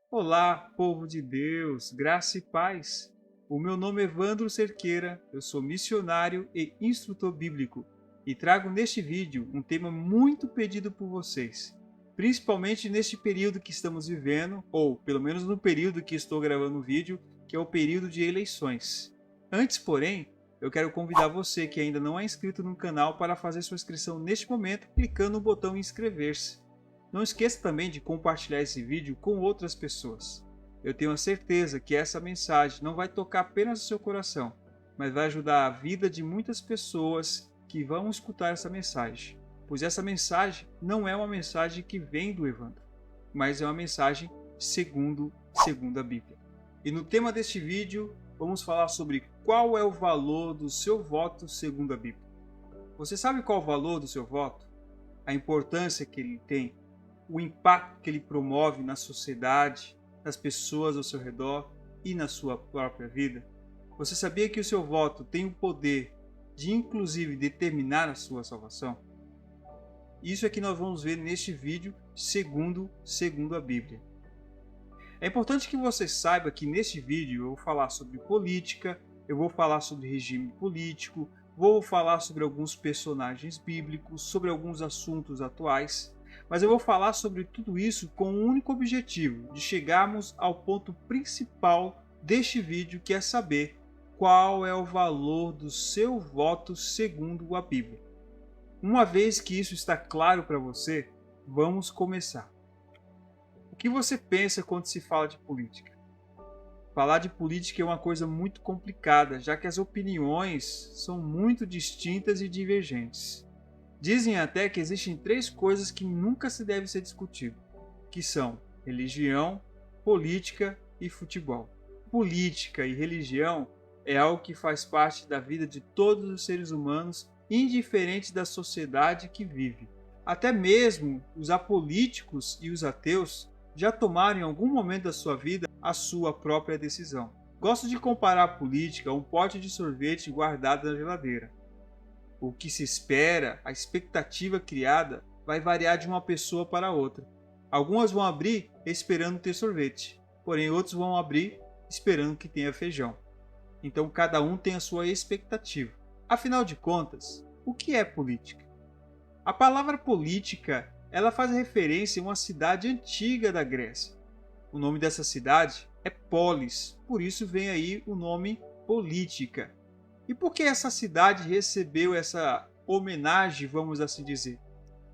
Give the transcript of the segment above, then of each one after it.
Olá, povo de Deus, graça e paz. O meu nome é Evandro Cerqueira, eu sou missionário e instrutor bíblico e trago neste vídeo um tema muito pedido por vocês, principalmente neste período que estamos vivendo, ou pelo menos no período que estou gravando o vídeo, que é o período de eleições. Antes, porém, eu quero convidar você que ainda não é inscrito no canal para fazer sua inscrição neste momento, clicando no botão inscrever-se. Não esqueça também de compartilhar esse vídeo com outras pessoas. Eu tenho a certeza que essa mensagem não vai tocar apenas o seu coração, mas vai ajudar a vida de muitas pessoas que vão escutar essa mensagem. Pois essa mensagem não é uma mensagem que vem do Evandro, mas é uma mensagem segundo a Bíblia. E no tema deste vídeo, vamos falar sobre qual é o valor do seu voto segundo a Bíblia. Você sabe qual é o valor do seu voto? A importância que ele tem? O impacto que ele promove na sociedade, nas pessoas ao seu redor e na sua própria vida? Você sabia que o seu voto tem o poder de, inclusive, determinar a sua salvação? Isso é que nós vamos ver neste vídeo segundo a Bíblia. É importante que você saiba que neste vídeo eu vou falar sobre política, eu vou falar sobre regime político, vou falar sobre alguns personagens bíblicos, sobre alguns assuntos atuais, mas eu vou falar sobre tudo isso com um único objetivo, de chegarmos ao ponto principal deste vídeo, que é saber qual é o valor do seu voto segundo a Bíblia. Uma vez que isso está claro para você, vamos começar. O que você pensa quando se fala de política? Falar de política é uma coisa muito complicada, já que as opiniões são muito distintas e divergentes. Dizem até que existem três coisas que nunca se deve ser discutido, que são religião, política e futebol. Política e religião é algo que faz parte da vida de todos os seres humanos, indiferente da sociedade que vive. Até mesmo os apolíticos e os ateus já tomaram em algum momento da sua vida a sua própria decisão. Gosto de comparar a política a um pote de sorvete guardado na geladeira. O que se espera, a expectativa criada, vai variar de uma pessoa para outra. Algumas vão abrir esperando ter sorvete, porém outros vão abrir esperando que tenha feijão. Então cada um tem a sua expectativa. Afinal de contas, o que é política? A palavra política, ela faz referência a uma cidade antiga da Grécia. O nome dessa cidade é Polis, por isso vem aí o nome política. E por que essa cidade recebeu essa homenagem, vamos assim dizer?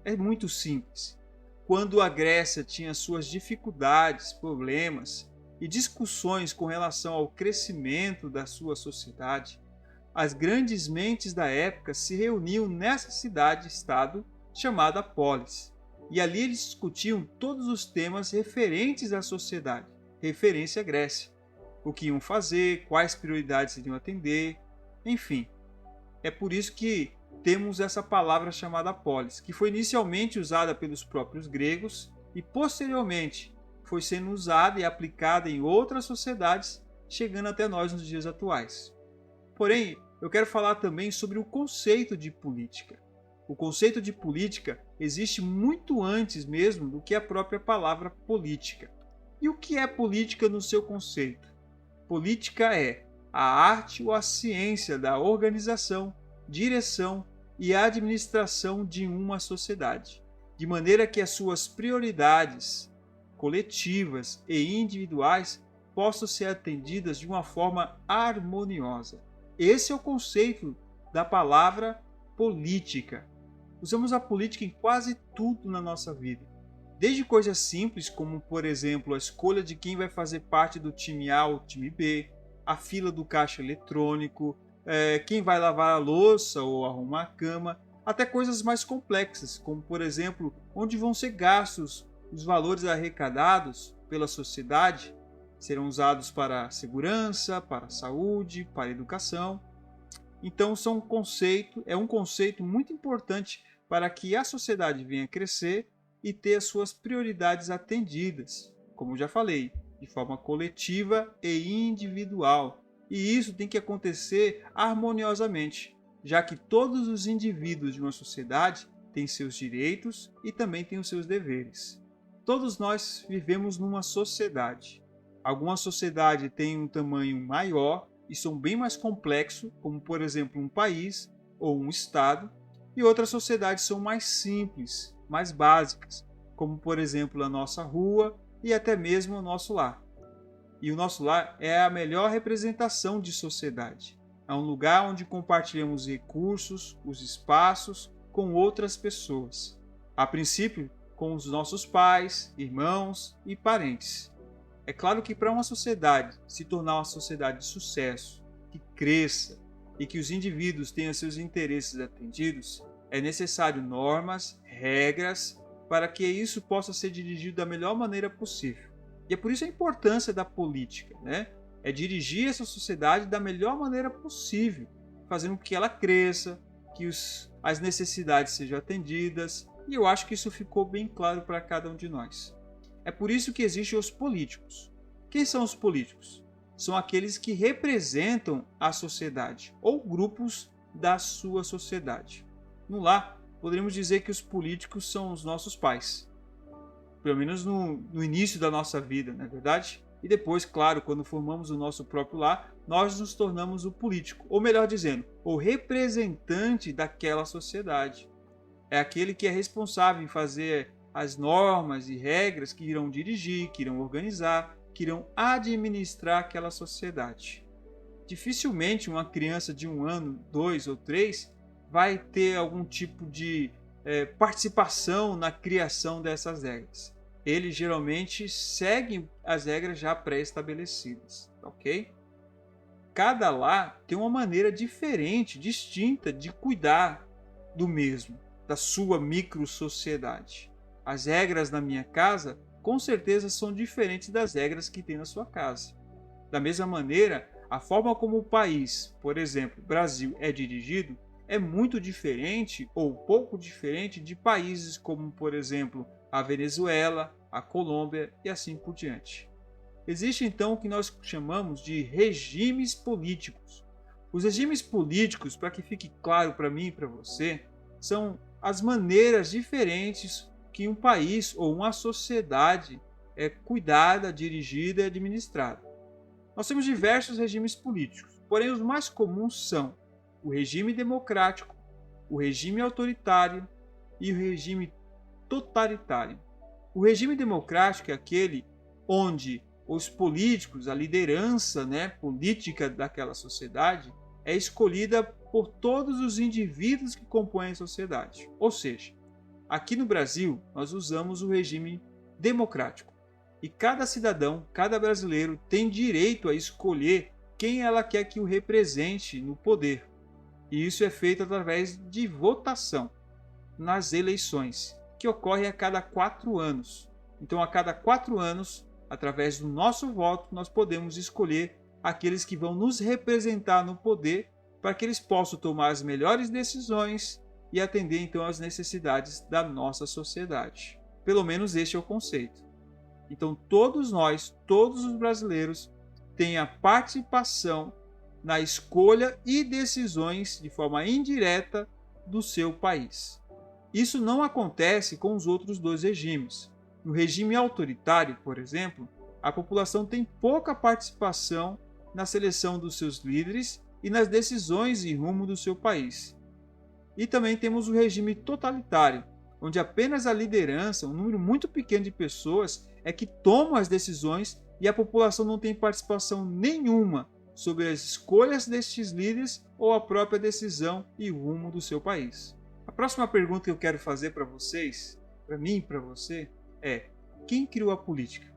É muito simples. Quando a Grécia tinha suas dificuldades, problemas e discussões com relação ao crescimento da sua sociedade, as grandes mentes da época se reuniam nessa cidade-estado chamada Polis. E ali eles discutiam todos os temas referentes à sociedade, referência à Grécia. O que iam fazer, quais prioridades iriam atender, enfim. É por isso que temos essa palavra chamada polis, que foi inicialmente usada pelos próprios gregos e posteriormente foi sendo usada e aplicada em outras sociedades, chegando até nós nos dias atuais. Porém, eu quero falar também sobre o conceito de política. O conceito de política existe muito antes mesmo do que a própria palavra política. E o que é política no seu conceito? Política é a arte ou a ciência da organização, direção e administração de uma sociedade, de maneira que as suas prioridades coletivas e individuais possam ser atendidas de uma forma harmoniosa. Esse é o conceito da palavra política. Usamos a política em quase tudo na nossa vida. Desde coisas simples como, por exemplo, a escolha de quem vai fazer parte do time A ou time B, a fila do caixa eletrônico, quem vai lavar a louça ou arrumar a cama, até coisas mais complexas, como, por exemplo, onde vão ser gastos os valores arrecadados pela sociedade, serão usados para segurança, para saúde, para educação. Então é um conceito muito importante para que a sociedade venha crescer e ter as suas prioridades atendidas, como já falei, de forma coletiva e individual. E isso tem que acontecer harmoniosamente, já que todos os indivíduos de uma sociedade têm seus direitos e também têm os seus deveres. Todos nós vivemos numa sociedade. Alguma sociedade tem um tamanho maior e são bem mais complexos, como por exemplo um país ou um estado, e outras sociedades são mais simples, mais básicas, como por exemplo a nossa rua e até mesmo o nosso lar. E o nosso lar é a melhor representação de sociedade. É um lugar onde compartilhamos recursos, os espaços com outras pessoas. A princípio, com os nossos pais, irmãos e parentes. É claro que para uma sociedade se tornar uma sociedade de sucesso, que cresça e que os indivíduos tenham seus interesses atendidos, é necessário normas, regras, para que isso possa ser dirigido da melhor maneira possível. E é por isso a importância da política, né? É dirigir essa sociedade da melhor maneira possível, fazendo com que ela cresça, que as necessidades sejam atendidas, e eu acho que isso ficou bem claro para cada um de nós. É por isso que existem os políticos. Quem são os políticos? São aqueles que representam a sociedade, ou grupos da sua sociedade. No lar, poderíamos dizer que os políticos são os nossos pais. Pelo menos no início da nossa vida, não é verdade? E depois, claro, quando formamos o nosso próprio lar, nós nos tornamos o político, ou melhor dizendo, o representante daquela sociedade. É aquele que é responsável em fazer as normas e regras que irão dirigir, que irão organizar, que irão administrar aquela sociedade. Dificilmente uma criança de 1 ano, 2 ou 3 vai ter algum tipo de participação na criação dessas regras. Eles geralmente seguem as regras já pré-estabelecidas, ok? Cada lar tem uma maneira diferente, distinta de cuidar do mesmo, da sua micro-sociedade. As regras na minha casa, com certeza, são diferentes das regras que tem na sua casa. Da mesma maneira, a forma como o país, por exemplo, Brasil, é dirigido é muito diferente ou pouco diferente de países como, por exemplo, a Venezuela, a Colômbia e assim por diante. Existe então o que nós chamamos de regimes políticos. Os regimes políticos, para que fique claro para mim e para você, são as maneiras diferentes que um país ou uma sociedade é cuidada, dirigida e administrada. Nós temos diversos regimes políticos, porém os mais comuns são o regime democrático, o regime autoritário e o regime totalitário. O regime democrático é aquele onde os políticos, a liderança política daquela sociedade é escolhida por todos os indivíduos que compõem a sociedade. Ou seja, aqui no Brasil nós usamos o regime democrático e cada cidadão, cada brasileiro tem direito a escolher quem ela quer que o represente no poder. E isso é feito através de votação nas eleições, que ocorre a cada 4 anos. Então, a cada 4 anos, através do nosso voto, nós podemos escolher aqueles que vão nos representar no poder para que eles possam tomar as melhores decisões e atender então às necessidades da nossa sociedade. Pelo menos este é o conceito. Então, todos nós, todos os brasileiros, têm a participação na escolha e decisões de forma indireta do seu país. Isso não acontece com os outros 2 regimes. No regime autoritário, por exemplo, a população tem pouca participação na seleção dos seus líderes e nas decisões e rumo do seu país. E também temos o regime totalitário, onde apenas a liderança, um número muito pequeno de pessoas, é que tomam as decisões e a população não tem participação nenhuma sobre as escolhas destes líderes ou a própria decisão e rumo do seu país. A próxima pergunta que eu quero fazer para vocês, para mim e para você, é: quem criou a política?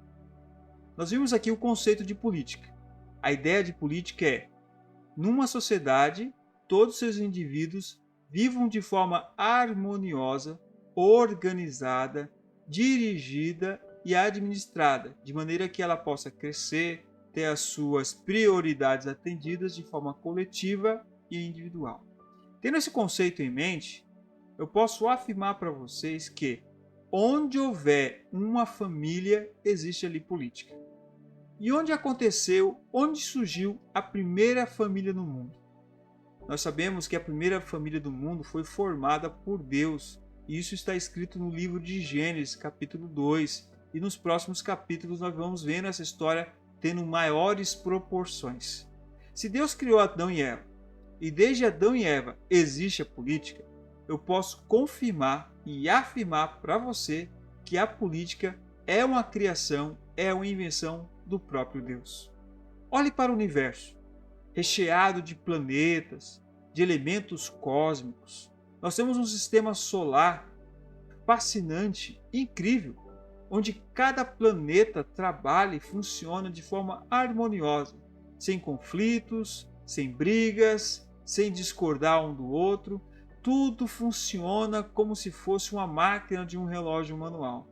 Nós vimos aqui o conceito de política. A ideia de política é: numa sociedade, todos os seus indivíduos vivam de forma harmoniosa, organizada, dirigida e administrada, de maneira que ela possa crescer, ter as suas prioridades atendidas de forma coletiva e individual. Tendo esse conceito em mente, eu posso afirmar para vocês que onde houver uma família, existe ali política. E onde aconteceu, onde surgiu a primeira família no mundo? Nós sabemos que a primeira família do mundo foi formada por Deus, e isso está escrito no livro de Gênesis, capítulo 2, e nos próximos capítulos nós vamos vendo essa história tendo maiores proporções. Se Deus criou Adão e Eva, e desde Adão e Eva existe a política, eu posso confirmar e afirmar para você que a política é uma criação, é uma invenção do próprio Deus. Olhe para o universo, recheado de planetas, de elementos cósmicos. Nós temos um sistema solar fascinante, incrível, onde cada planeta trabalha e funciona de forma harmoniosa, sem conflitos, sem brigas, sem discordar um do outro. Tudo funciona como se fosse uma máquina de um relógio manual.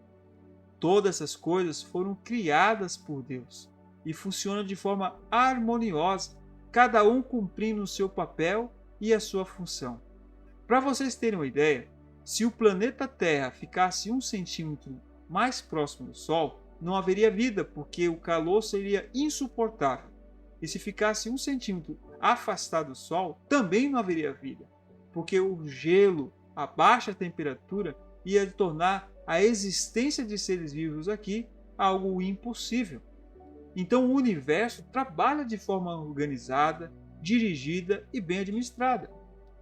Todas essas coisas foram criadas por Deus e funcionam de forma harmoniosa, cada um cumprindo o seu papel e a sua função. Para vocês terem uma ideia, se o planeta Terra ficasse 1 centímetro mais próximo do Sol, não haveria vida, porque o calor seria insuportável. E se ficasse 1 centímetro afastado do Sol, também não haveria vida, porque o gelo, a baixa temperatura, ia tornar a existência de seres vivos aqui algo impossível. Então o universo trabalha de forma organizada, dirigida e bem administrada.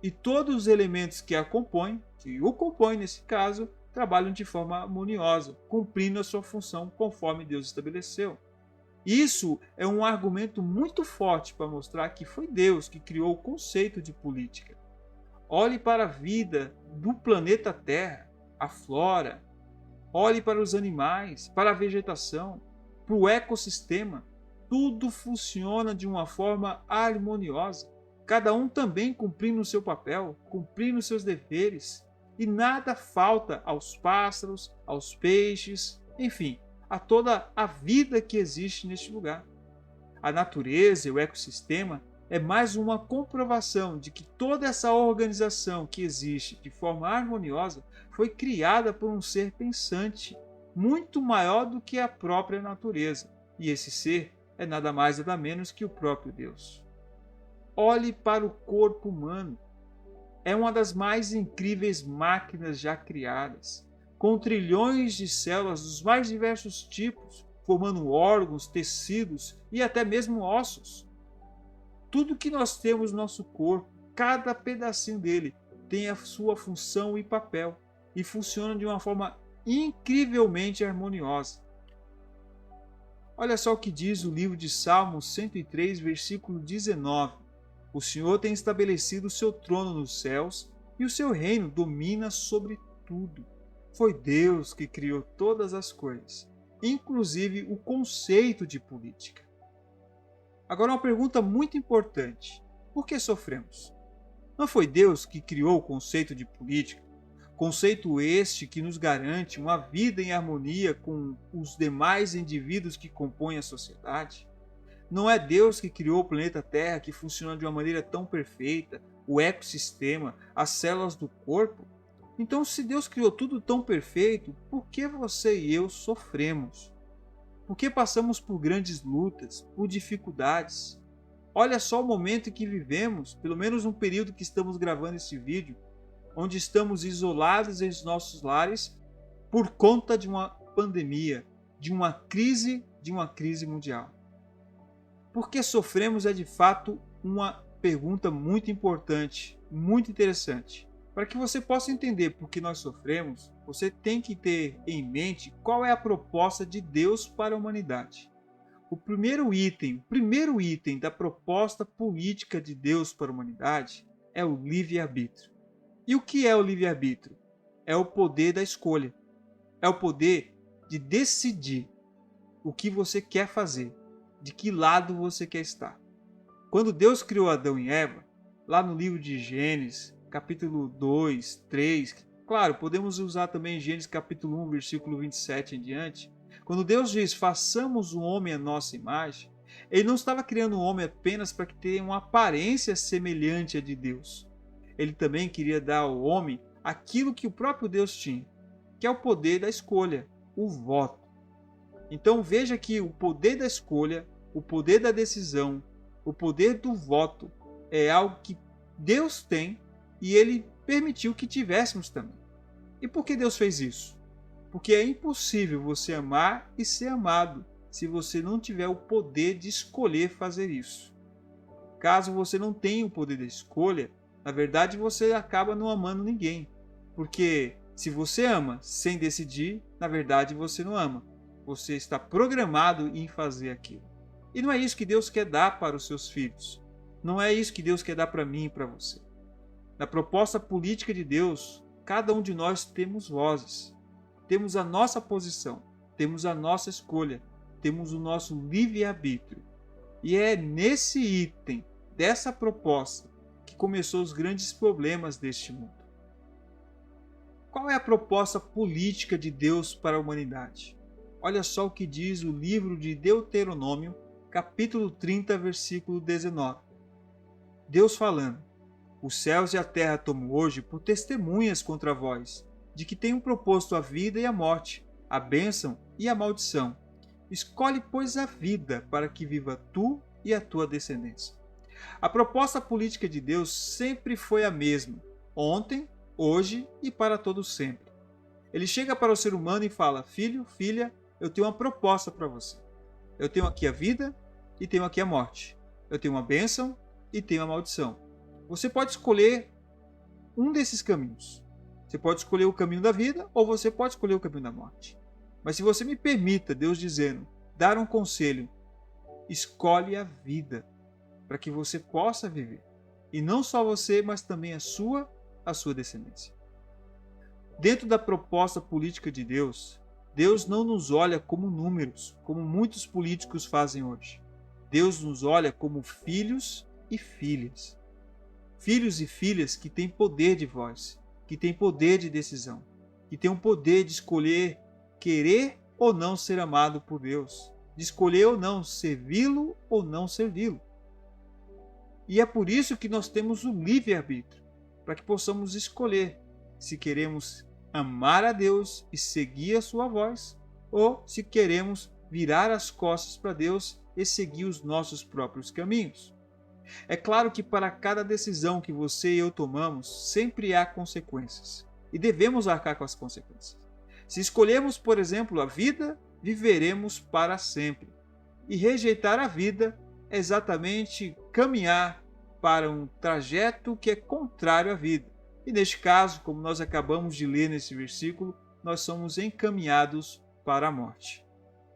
E todos os elementos que a compõem, que o compõem nesse caso, trabalham de forma harmoniosa, cumprindo a sua função conforme Deus estabeleceu. Isso é um argumento muito forte para mostrar que foi Deus que criou o conceito de política. Olhe para a vida do planeta Terra, a flora. Olhe para os animais, para a vegetação, para o ecossistema. Tudo funciona de uma forma harmoniosa. Cada um também cumprindo o seu papel, cumprindo os seus deveres. E nada falta aos pássaros, aos peixes, enfim, a toda a vida que existe neste lugar. A natureza e o ecossistema é mais uma comprovação de que toda essa organização que existe de forma harmoniosa foi criada por um ser pensante, muito maior do que a própria natureza. E esse ser é nada mais nada menos que o próprio Deus. Olhe para o corpo humano. É uma das mais incríveis máquinas já criadas, com trilhões de células dos mais diversos tipos, formando órgãos, tecidos e até mesmo ossos. Tudo que nós temos no nosso corpo, cada pedacinho dele, tem a sua função e papel, e funciona de uma forma incrivelmente harmoniosa. Olha só o que diz o livro de Salmos 103, versículo 19. O Senhor tem estabelecido o seu trono nos céus, e o seu reino domina sobre tudo. Foi Deus que criou todas as coisas, inclusive o conceito de política. Agora, uma pergunta muito importante: por que sofremos? Não foi Deus que criou o conceito de política? Conceito este que nos garante uma vida em harmonia com os demais indivíduos que compõem a sociedade? Não é Deus que criou o planeta Terra, que funciona de uma maneira tão perfeita, o ecossistema, as células do corpo? Então, se Deus criou tudo tão perfeito, por que você e eu sofremos? Por que passamos por grandes lutas, por dificuldades? Olha só o momento em que vivemos, pelo menos no período que estamos gravando esse vídeo, onde estamos isolados em nossos lares por conta de uma pandemia, de uma crise mundial. Por que sofremos é de fato uma pergunta muito importante, muito interessante. Para que você possa entender por que nós sofremos, você tem que ter em mente qual é a proposta de Deus para a humanidade. O primeiro item da proposta política de Deus para a humanidade é o livre-arbítrio. E o que é o livre-arbítrio? É o poder da escolha. É o poder de decidir o que você quer fazer, de que lado você quer estar. Quando Deus criou Adão e Eva, lá no livro de Gênesis, capítulo 2, 3, claro, podemos usar também Gênesis capítulo 1, versículo 27 em diante, quando Deus diz, façamos o homem à nossa imagem, Ele não estava criando o homem apenas para que tenha uma aparência semelhante à de Deus. Ele também queria dar ao homem aquilo que o próprio Deus tinha, que é o poder da escolha, o voto. Então veja que o poder da escolha, o poder da decisão, o poder do voto é algo que Deus tem e Ele permitiu que tivéssemos também. E por que Deus fez isso? Porque é impossível você amar e ser amado se você não tiver o poder de escolher fazer isso. Caso você não tenha o poder de escolha, na verdade você acaba não amando ninguém. Porque se você ama sem decidir, na verdade você não ama. Você está programado em fazer aquilo. E não é isso que Deus quer dar para os seus filhos. Não é isso que Deus quer dar para mim e para você. Na proposta política de Deus, cada um de nós temos vozes. Temos a nossa posição, temos a nossa escolha, temos o nosso livre-arbítrio. E é nesse item, dessa proposta, que começou os grandes problemas deste mundo. Qual é a proposta política de Deus para a humanidade? Olha só o que diz o livro de Deuteronômio, capítulo 30, versículo 19. Deus falando: os céus e a terra tomo hoje por testemunhas contra vós, de que tenho proposto a vida e a morte, a bênção e a maldição. Escolhe, pois, a vida, para que viva tu e a tua descendência. A proposta política de Deus sempre foi a mesma, ontem, hoje e para todo sempre. Ele chega para o ser humano e fala: filho, filha, eu tenho uma proposta para você. Eu tenho aqui a vida e tenho aqui a morte. Eu tenho uma bênção e tenho a maldição. Você pode escolher um desses caminhos. Você pode escolher o caminho da vida ou você pode escolher o caminho da morte. Mas se você me permita, Deus dizendo, dar um conselho, escolhe a vida para que você possa viver. E não só você, mas também a sua descendência. Dentro da proposta política de Deus, Deus não nos olha como números, como muitos políticos fazem hoje. Deus nos olha como filhos e filhas. Filhos e filhas que têm poder de voz, que têm poder de decisão, que têm o poder de escolher querer ou não ser amado por Deus, de escolher ou não servi-lo ou não servi-lo. E é por isso que nós temos o livre-arbítrio, para que possamos escolher se queremos amar a Deus e seguir a sua voz, ou se queremos virar as costas para Deus e seguir os nossos próprios caminhos. É claro que para cada decisão que você e eu tomamos, sempre há consequências. E devemos arcar com as consequências. Se escolhermos, por exemplo, a vida, viveremos para sempre. E rejeitar a vida é exatamente caminhar para um trajeto que é contrário à vida. E neste caso, como nós acabamos de ler nesse versículo, nós somos encaminhados para a morte.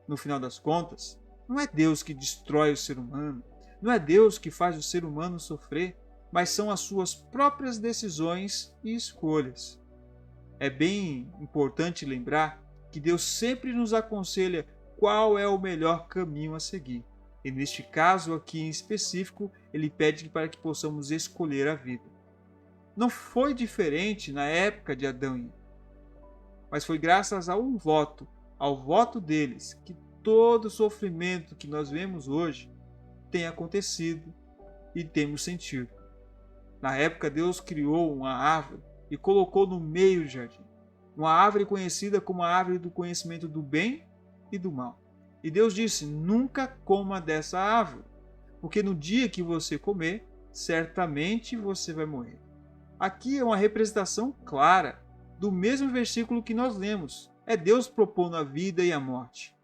No final das contas, não é Deus que destrói o ser humano, não é Deus que faz o ser humano sofrer, mas são as suas próprias decisões e escolhas. É bem importante lembrar que Deus sempre nos aconselha qual é o melhor caminho a seguir. E neste caso aqui em específico, ele pede para que possamos escolher a vida. Não foi diferente na época de Adão e Eva, mas foi graças a um voto, ao voto deles, que todo o sofrimento que nós vemos hoje tem acontecido e temos sentido. Na época, Deus criou uma árvore e colocou no meio do jardim. Uma árvore conhecida como a árvore do conhecimento do bem e do mal. E Deus disse: nunca coma dessa árvore, porque no dia que você comer, certamente você vai morrer. Aqui é uma representação clara do mesmo versículo que nós lemos. É Deus propondo a vida e a morte.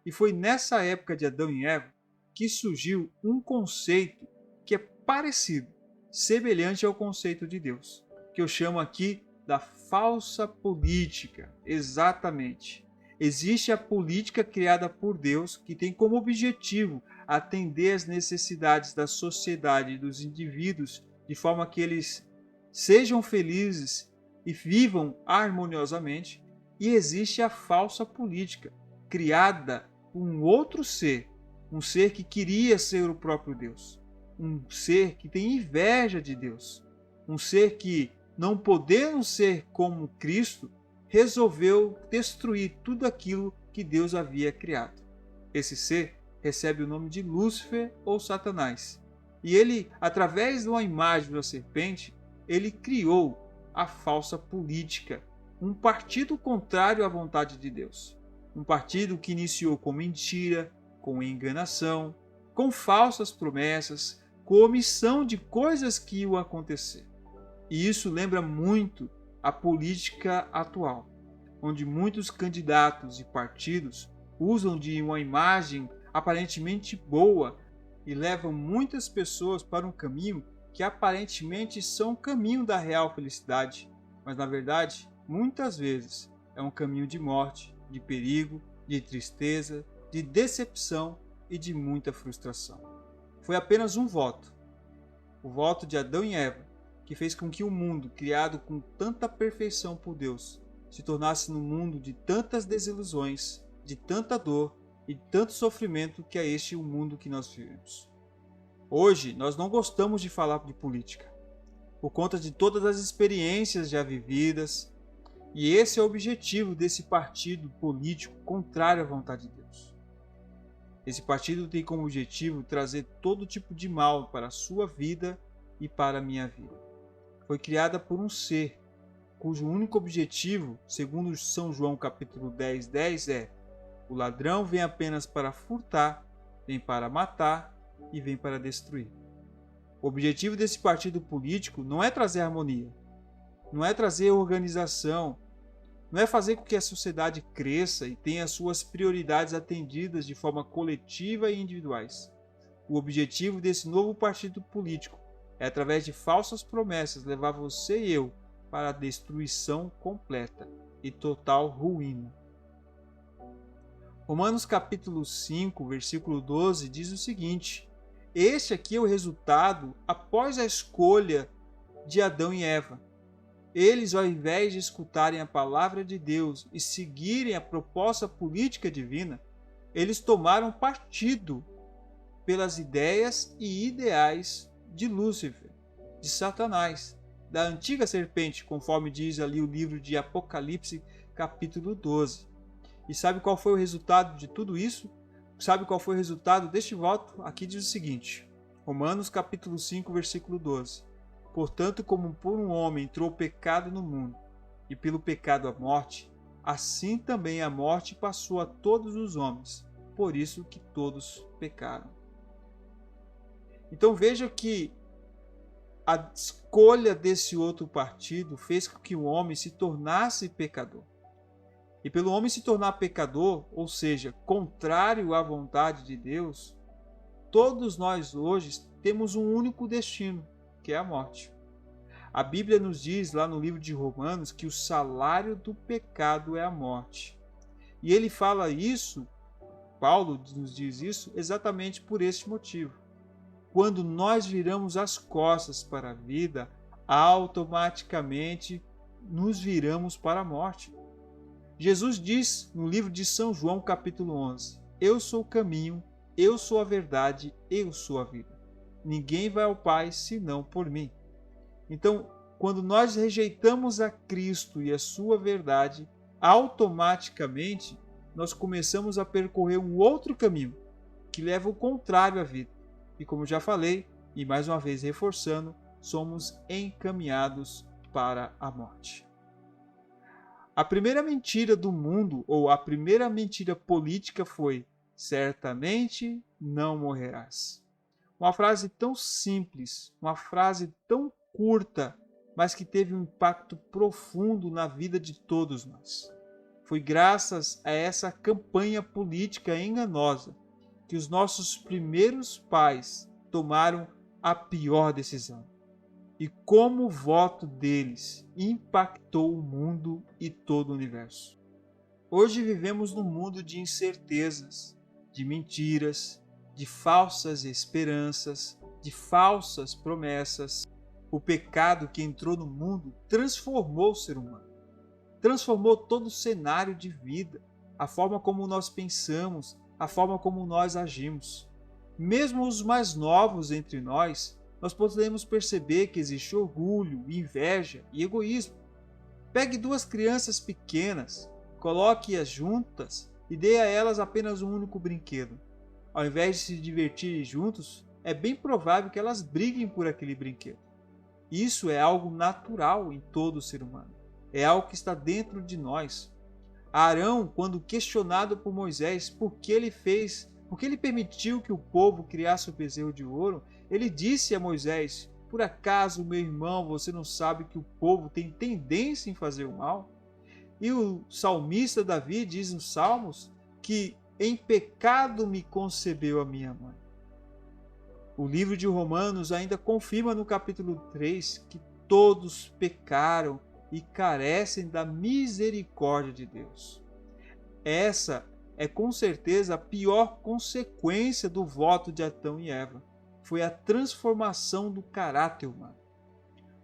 E foi nessa época de Adão e Eva que surgiu um conceito que é parecido, semelhante ao conceito de Deus, que eu chamo aqui da falsa política. Exatamente. Existe a política criada por Deus que tem como objetivo atender às necessidades da sociedade e dos indivíduos de forma que eles sejam felizes e vivam harmoniosamente. E existe a falsa política criada por um outro ser, um ser que queria ser o próprio Deus, um ser que tem inveja de Deus, um ser que, não podendo ser como Cristo, resolveu destruir tudo aquilo que Deus havia criado. Esse ser recebe o nome de Lúcifer ou Satanás. E ele, através de uma imagem da serpente, ele criou a falsa política, um partido contrário à vontade de Deus. Um partido que iniciou com mentira, com enganação, com falsas promessas, com omissão de coisas que iam acontecer. E isso lembra muito a política atual. onde muitos candidatos e partidos usam de uma imagem aparentemente boa e levam muitas pessoas para um caminho que aparentemente são o caminho da real felicidade, mas na verdade, muitas vezes, é um caminho de morte, de perigo, de tristeza, de decepção e de muita frustração. Foi apenas um voto, o voto de Adão e Eva, que fez com que o mundo, criado com tanta perfeição por Deus, se tornasse num mundo de tantas desilusões, de tanta dor e de tanto sofrimento que é este o mundo que nós vivemos. Hoje, nós não gostamos de falar de política, por conta de todas as experiências já vividas, e esse é o objetivo desse partido político contrário à vontade de Deus. Esse partido tem como objetivo trazer todo tipo de mal para a sua vida e para a minha vida. Foi criada por um ser, cujo único objetivo, segundo São João capítulo 10:10, é: o ladrão vem apenas para furtar, vem para matar e vem para destruir. O objetivo desse partido político não é trazer harmonia, não é trazer organização, não é fazer com que a sociedade cresça e tenha suas prioridades atendidas de forma coletiva e individuais. O objetivo desse novo partido político é, através de falsas promessas, levar você e eu para a destruição completa e total ruína. Romanos capítulo 5, versículo 12 diz o seguinte: este aqui é o resultado após a escolha de Adão e Eva. Eles, ao invés de escutarem a palavra de Deus e seguirem a proposta política divina, eles tomaram partido pelas ideias e ideais de Lúcifer, de Satanás, da antiga serpente, conforme diz ali o livro de Apocalipse, capítulo 12. E sabe qual foi o resultado de tudo isso? Sabe qual foi o resultado deste voto? Aqui diz o seguinte, Romanos capítulo 5, versículo 12. Portanto, como por um homem entrou o pecado no mundo, e pelo pecado a morte, assim também a morte passou a todos os homens, por isso que todos pecaram. Então veja que a escolha desse outro partido fez com que o homem se tornasse pecador. E pelo homem se tornar pecador, ou seja, contrário à vontade de Deus, todos nós hoje temos um único destino, que é a morte. A Bíblia nos diz lá no livro de Romanos que o salário do pecado é a morte. E ele fala isso, Paulo nos diz isso exatamente por este motivo. Quando nós viramos as costas para a vida, automaticamente nos viramos para a morte. Jesus diz no livro de São João, capítulo 11, eu sou o caminho, eu sou a verdade, eu sou a vida. Ninguém vai ao Pai senão por mim. Então, quando nós rejeitamos a Cristo e a sua verdade, automaticamente nós começamos a percorrer um outro caminho, que leva o contrário à vida. E como já falei, e mais uma vez reforçando, somos encaminhados para a morte. A primeira mentira do mundo, ou a primeira mentira política foi: certamente não morrerás. Uma frase tão simples, uma frase tão curta, mas que teve um impacto profundo na vida de todos nós. Foi graças a essa campanha política enganosa que os nossos primeiros pais tomaram a pior decisão. E como o voto deles impactou o mundo e todo o universo. Hoje vivemos num mundo de incertezas, de mentiras, de falsas esperanças, de falsas promessas. O pecado que entrou no mundo transformou o ser humano. Transformou todo o cenário de vida, a forma como nós pensamos, a forma como nós agimos. Mesmo os mais novos entre nós podemos perceber que existe orgulho, inveja e egoísmo. Pegue duas crianças pequenas, coloque-as juntas e dê a elas apenas um único brinquedo. Ao invés de se divertirem juntos, é bem provável que elas briguem por aquele brinquedo. Isso é algo natural em todo ser humano. É algo que está dentro de nós. Arão, quando questionado por Moisés por que ele permitiu que o povo criasse o bezerro de ouro, ele disse a Moisés: por acaso, meu irmão, você não sabe que o povo tem tendência em fazer o mal? E o salmista Davi diz nos Salmos que em pecado me concebeu a minha mãe. O livro de Romanos ainda confirma no capítulo 3 que todos pecaram e carecem da misericórdia de Deus. Essa é com certeza a pior consequência do voto de Adão e Eva. Foi a transformação do caráter humano.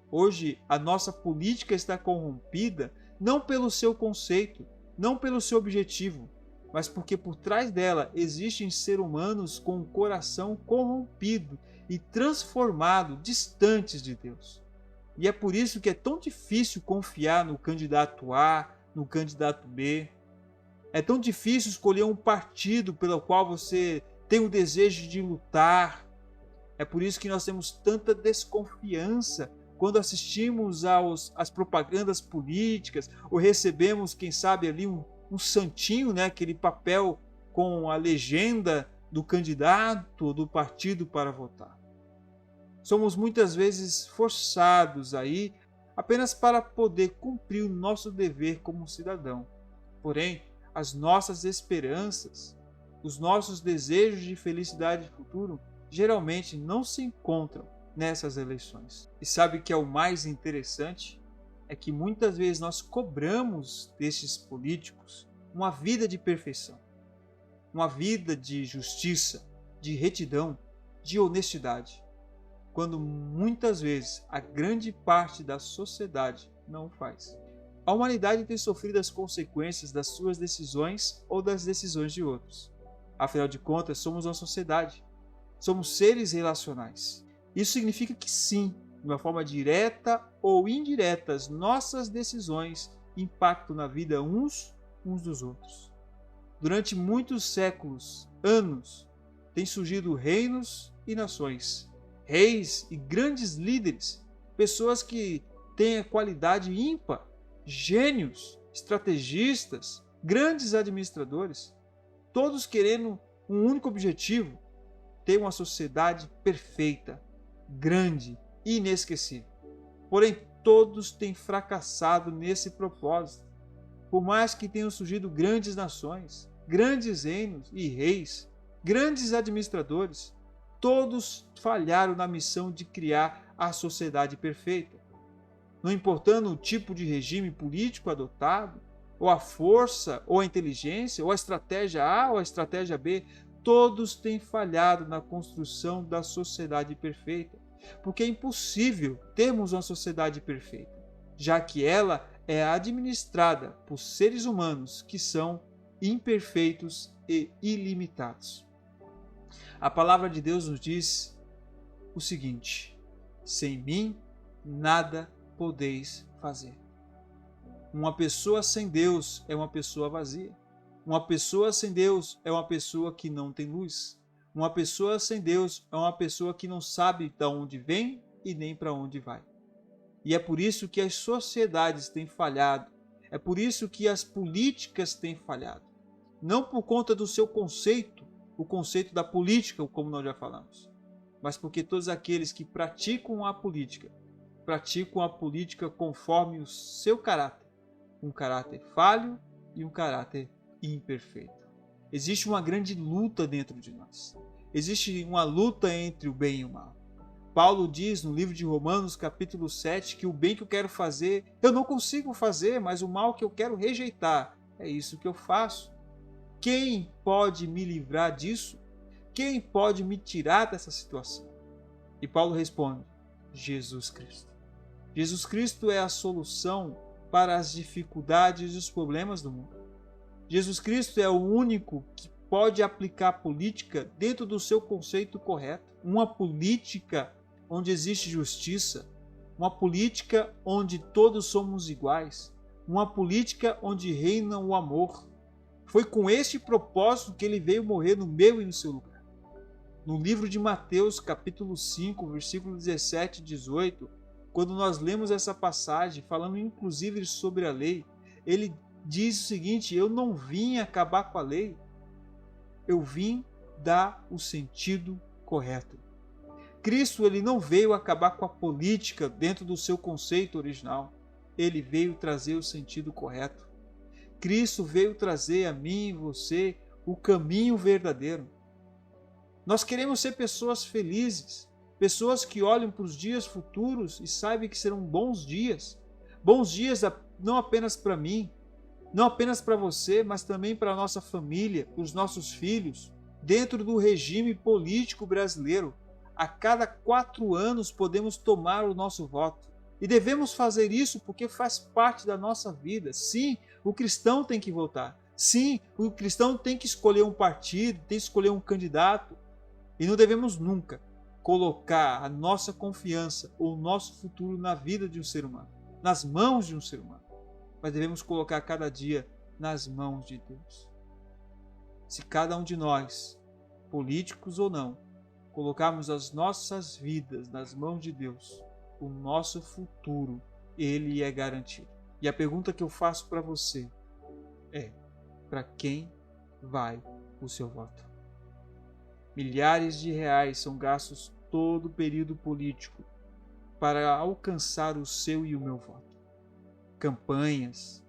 Hoje, a nossa política está corrompida não pelo seu conceito, não pelo seu objetivo, mas porque por trás dela existem seres humanos com o coração corrompido e transformado, distantes de Deus. E é por isso que é tão difícil confiar no candidato A, no candidato B. É tão difícil escolher um partido pelo qual você tem o desejo de lutar. É por isso que nós temos tanta desconfiança quando assistimos às propagandas políticas ou recebemos, quem sabe, ali um santinho, né? Aquele papel com a legenda do candidato, do partido para votar. Somos muitas vezes forçados aí apenas para poder cumprir o nosso dever como cidadão. Porém, as nossas esperanças, os nossos desejos de felicidade futuro geralmente não se encontram nessas eleições. E sabe o que é o mais interessante? É que muitas vezes nós cobramos destes políticos uma vida de perfeição, uma vida de justiça, de retidão, de honestidade, quando muitas vezes a grande parte da sociedade não o faz. A humanidade tem sofrido as consequências das suas decisões ou das decisões de outros. Afinal de contas, somos uma sociedade, somos seres relacionais. Isso significa que sim, de uma forma direta ou indireta, as nossas decisões impactam na vida uns dos outros. Durante muitos séculos, anos, têm surgido reinos e nações, reis e grandes líderes, pessoas que têm a qualidade ímpar, gênios, estrategistas, grandes administradores, todos querendo um único objetivo: ter uma sociedade perfeita, grande e inesquecível. Porém, todos têm fracassado nesse propósito. Por mais que tenham surgido grandes nações, grandes reinos e reis, grandes administradores, todos falharam na missão de criar a sociedade perfeita. Não importando o tipo de regime político adotado, ou a força, ou a inteligência, ou a estratégia A ou a estratégia B, todos têm falhado na construção da sociedade perfeita, porque é impossível termos uma sociedade perfeita, já que ela é administrada por seres humanos que são imperfeitos e ilimitados. A palavra de Deus nos diz o seguinte: sem mim nada podeis fazer. Uma pessoa sem Deus é uma pessoa vazia. Uma pessoa sem Deus é uma pessoa que não tem luz. Uma pessoa sem Deus é uma pessoa que não sabe de onde vem e nem para onde vai. E é por isso que as sociedades têm falhado. É por isso que as políticas têm falhado. Não por conta do seu conceito, o conceito da política, como nós já falamos, mas porque todos aqueles que praticam a política conforme o seu caráter, um caráter falho e um caráter imperfeito. Existe uma grande luta dentro de nós. Existe uma luta entre o bem e o mal. Paulo diz no livro de Romanos, capítulo 7, que o bem que eu quero fazer, eu não consigo fazer, mas o mal que eu quero rejeitar, é isso que eu faço. Quem pode me livrar disso? Quem pode me tirar dessa situação? E Paulo responde: Jesus Cristo. Jesus Cristo é a solução para as dificuldades e os problemas do mundo. Jesus Cristo é o único que pode aplicar a política dentro do seu conceito correto. Uma política onde existe justiça, uma política onde todos somos iguais, uma política onde reina o amor. Foi com este propósito que ele veio morrer no meu e no seu lugar. No livro de Mateus, capítulo 5, versículo 17 e 18, quando nós lemos essa passagem, falando inclusive sobre a lei, ele diz o seguinte: eu não vim acabar com a lei, eu vim dar o sentido correto. Cristo, ele não veio acabar com a política dentro do seu conceito original, ele veio trazer o sentido correto. Cristo veio trazer a mim e você o caminho verdadeiro. Nós queremos ser pessoas felizes, pessoas que olham para os dias futuros e sabem que serão bons dias não apenas para mim, não apenas para você, mas também para a nossa família, os nossos filhos, dentro do regime político brasileiro. A cada 4 anos podemos tomar o nosso voto. E devemos fazer isso porque faz parte da nossa vida. Sim, o cristão tem que votar. Sim, o cristão tem que escolher um partido, tem que escolher um candidato. E não devemos nunca colocar a nossa confiança ou o nosso futuro na vida de um ser humano, nas mãos de um ser humano. Mas devemos colocar cada dia nas mãos de Deus. Se cada um de nós, políticos ou não, colocarmos as nossas vidas nas mãos de Deus, o nosso futuro, ele é garantido. E a pergunta que eu faço para você é: para quem vai o seu voto? Milhares de reais são gastos todo o período político para alcançar o seu e o meu voto. Campanhas,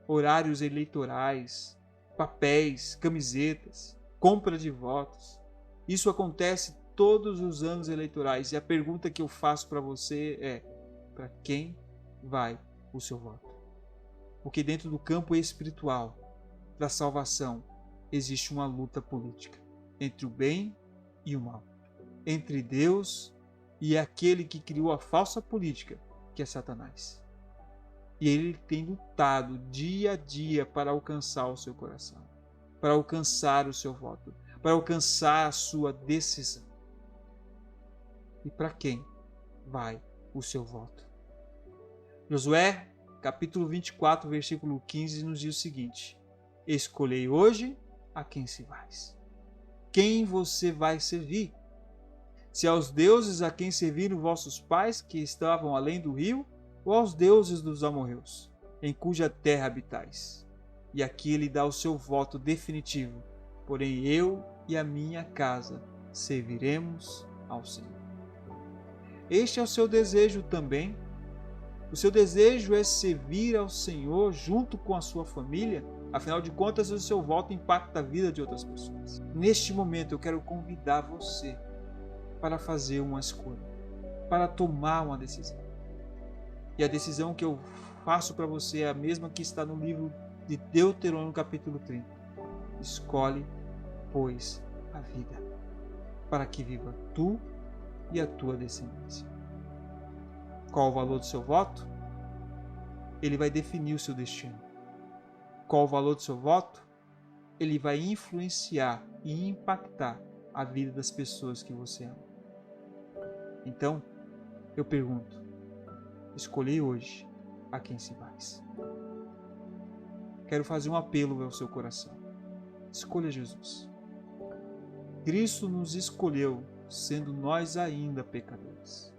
horários eleitorais, papéis, camisetas, compra de votos. Isso acontece todos os anos eleitorais. E a pergunta que eu faço para você é: para quem vai o seu voto? Porque dentro do campo espiritual da salvação existe uma luta política entre o bem e o mal, entre Deus e aquele que criou a falsa política, que é Satanás. E ele tem lutado dia a dia para alcançar o seu coração, para alcançar o seu voto, para alcançar a sua decisão. E para quem vai o seu voto? Josué, capítulo 24, versículo 15, nos diz o seguinte: escolhei hoje a quem se vais. Quem você vai servir? Se aos deuses a quem serviram vossos pais, que estavam além do rio, ou aos deuses dos amorreus, em cuja terra habitais? E aqui ele dá o seu voto definitivo: porém eu e a minha casa serviremos ao Senhor. Este é o seu desejo também? O seu desejo é servir ao Senhor junto com a sua família? Afinal de contas, o seu voto impacta a vida de outras pessoas. Neste momento, eu quero convidar você para fazer uma escolha, para tomar uma decisão. E a decisão que eu faço para você é a mesma que está no livro de Deuteronômio, capítulo 30. Escolhe, pois, a vida, para que viva tu e a tua descendência. Qual o valor do seu voto? Ele vai definir o seu destino. Qual o valor do seu voto? Ele vai influenciar e impactar a vida das pessoas que você ama. Então, eu pergunto: escolhi hoje a quem se vais. Quero fazer um apelo ao seu coração. Escolha Jesus. Cristo nos escolheu, sendo nós ainda pecadores.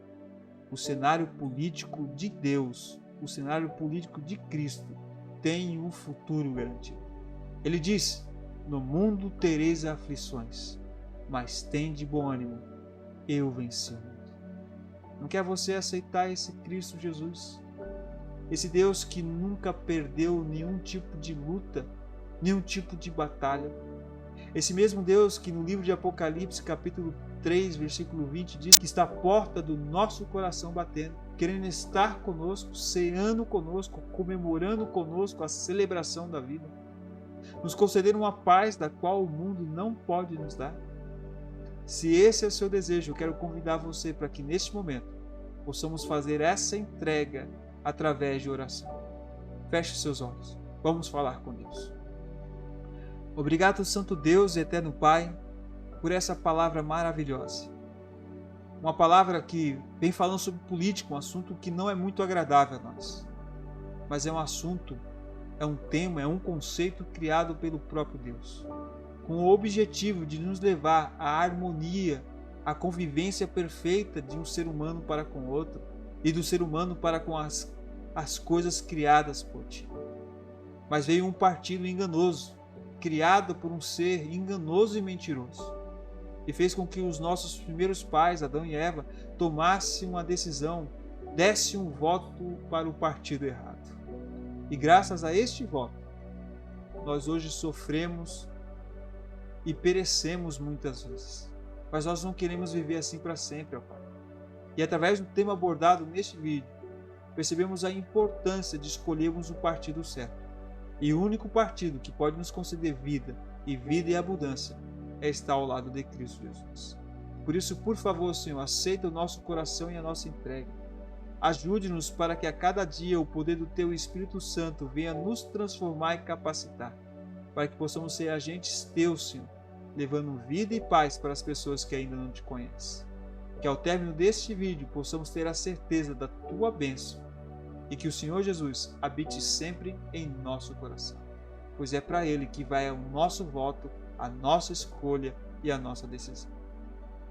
O cenário político de Deus, o cenário político de Cristo, tem um futuro garantido. Ele diz: no mundo tereis aflições, mas tende bom ânimo, eu venci o mundo. Não quer você aceitar esse Cristo Jesus? Esse Deus que nunca perdeu nenhum tipo de luta, nenhum tipo de batalha. Esse mesmo Deus que no livro de Apocalipse, capítulo 3, versículo 20, diz que está à porta do nosso coração batendo, querendo estar conosco, ceando conosco, comemorando conosco a celebração da vida, nos conceder uma paz da qual o mundo não pode nos dar. Se esse é o seu desejo, eu quero convidar você para que neste momento possamos fazer essa entrega através de oração. Feche seus olhos, vamos falar com Deus. Obrigado, Santo Deus e Eterno Pai, por essa palavra maravilhosa. Uma palavra que vem falando sobre política, um assunto que não é muito agradável a nós. Mas é um assunto, é um tema, é um conceito criado pelo próprio Deus, com o objetivo de nos levar à harmonia, à convivência perfeita de um ser humano para com o outro e do ser humano para com as coisas criadas por Ti. Mas veio um partido enganoso, criado por um ser enganoso e mentiroso, e fez com que os nossos primeiros pais, Adão e Eva, tomassem uma decisão, dessem um voto para o partido errado. E graças a este voto, nós hoje sofremos e perecemos muitas vezes. Mas nós não queremos viver assim para sempre, ó Pai. E através do tema abordado neste vídeo, percebemos a importância de escolhermos o partido certo. E o único partido que pode nos conceder vida e abundância é estar ao lado de Cristo Jesus. Por isso, por favor, Senhor, aceita o nosso coração e a nossa entrega. Ajude-nos para que a cada dia o poder do Teu Espírito Santo venha nos transformar e capacitar, para que possamos ser agentes Teus, Senhor, levando vida e paz para as pessoas que ainda não Te conhecem. Que ao término deste vídeo possamos ter a certeza da Tua bênção e que o Senhor Jesus habite sempre em nosso coração, pois é para Ele que vai o nosso voto, a nossa escolha e a nossa decisão.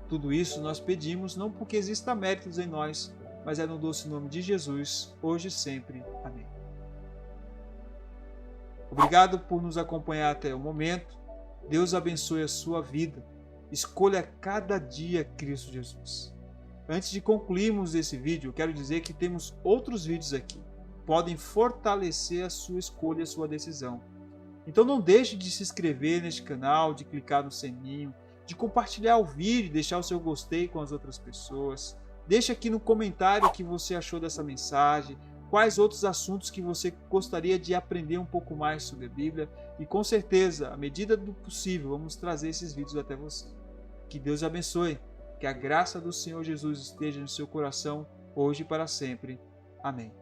Tudo isso nós pedimos não porque exista méritos em nós, mas é no doce nome de Jesus, hoje e sempre. Amém. Obrigado por nos acompanhar até o momento. Deus abençoe a sua vida. Escolha cada dia Cristo Jesus. Antes de concluirmos esse vídeo, eu quero dizer que temos outros vídeos aqui. Podem fortalecer a sua escolha, a sua decisão. Então não deixe de se inscrever neste canal, de clicar no sininho, de compartilhar o vídeo, deixar o seu gostei com as outras pessoas. Deixe aqui no comentário o que você achou dessa mensagem, quais outros assuntos que você gostaria de aprender um pouco mais sobre a Bíblia. E com certeza, à medida do possível, vamos trazer esses vídeos até você. Que Deus abençoe, que a graça do Senhor Jesus esteja no seu coração, hoje e para sempre. Amém.